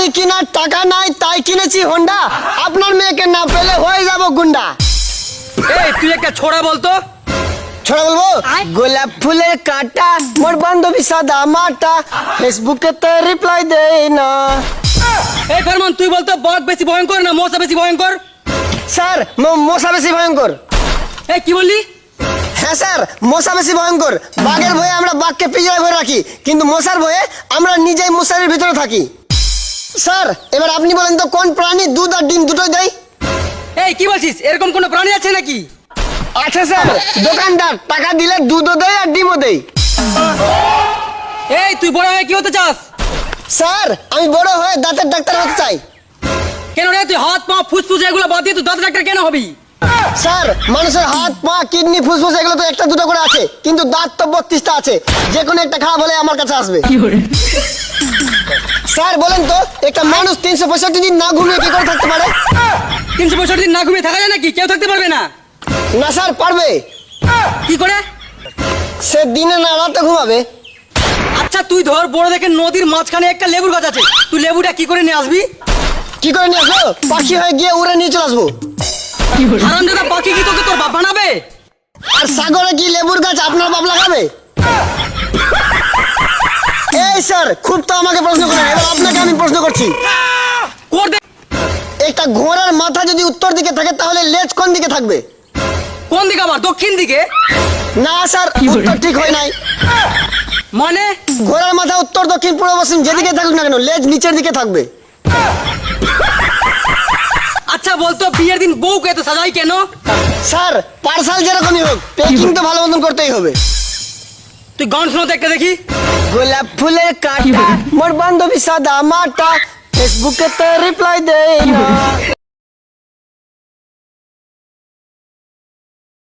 গাড়ি কেনার টাকা নাই তাই কিনেছি হোন্ডা, আপনার মেয়েকে না পেলে হয়ে যাব গুন্ডা। এই তুই একটা ছোড়া বলতো। ছোড়া বলবো? গোলাপ ফুলের কাঁটা মোর বান্ধবী সাদা মাটা, ফেসবুকে তো রিপ্লাই দেই না। এই ফরমান তুই বলতো বক বেশি ভয়ঙ্কর না মশা বেশি ভয়ঙ্কর? স্যার মশা বেশি ভয়ঙ্কর। এই কি বললি? হ্যাঁ স্যার, মশা বেশি ভয়ঙ্কর। বাঘের ভয়ে আমরা বাঘকে পিঁজরায় ভরে রাখি, কিন্তু মশার ভয়ে আমরা নিজেই মশারির ভিতরে থাকি। স্যার এবার আপনি বলেন তো কোন প্রাণী দুধ আর ডিম দুটোই দেয়? এই কি বলছিস? এরকম কোনো প্রাণী আছে নাকি? আচ্ছা স্যার, দোকানদার টাকা দিলে দুধও দেয় আর ডিমও দেয়। এই তুই বড় হয়ে কি হতে চাস? স্যার আমি বড় হয়ে দাঁতের ডাক্তার হতে চাই। কেন রে, তুই হাত পা ফুসফুস এগুলো বাদ দিয়ে তুই দাঁত ডাক্তার কেন হবি? স্যার মানুষের হাত পা কিডনি ফুসফুস এগুলো তো একটা দুটো করে আছে, কিন্তু দাঁত তো 32টা আছে, যে কোনো একটা খারাপ হলে আমার কাছে আসবে। স্যার বলেন তো একটা মানুষ 365 দিন না ঘুমিয়ে কি করে থাকতে পারে? 365 দিন না ঘুমিয়ে থাকা যায় নাকি? কেউ থাকতে পারবে না। না স্যার পারবে। কি করে? সে দিনে না রাতে ঘুমাবে। আচ্ছা তুই ধর বড় দেখে নদীর মাঝখানে একটা লেবুর গাছ আছে, তুই লেবুটা কি করে নিয়ে আসবি? কি করে নিয়ে আসবো? পাখি হয়ে গিয়ে উড়ে নিয়ে চলে আসবো। হারামজাদা, পাখি কি তোকে তোর বাপ বানাবে? আর সাগরে কি লেবুর গাছ আপনার বাপ লাগাবে? এই স্যার খুব তো আমাকে প্রশ্ন করেন, এবার আপনাকে আমি প্রশ্ন করছি। কর দে। একটা ঘোড়ার মাথা যদি উত্তর দিকে থাকে তাহলে লেজ কোন দিকে থাকবে? কোন দিকে? আবার দক্ষিণ দিকে? না স্যার, উত্তর ঠিক হয় নাই। মানে? ঘোড়ার মাথা উত্তর দক্ষিণ পূর্ব পশ্চিম যেদিকে থাকুক না কেন লেজ নিচের দিকে থাকবে। আচ্ছা বলতো বিয়ের দিন বউকে এত সাজাই কেন? স্যার পার্সাল যেরকমই হোক প্যাকিং তো ভালো মতন করতেই হবে। তুই গান শোনাতে একটা দেখি। গোলাপ ফুলের কাঁটা মোর বান্ধবী সাদা মাটা, ফেসবুকে তো রিপ্লাই দেই না।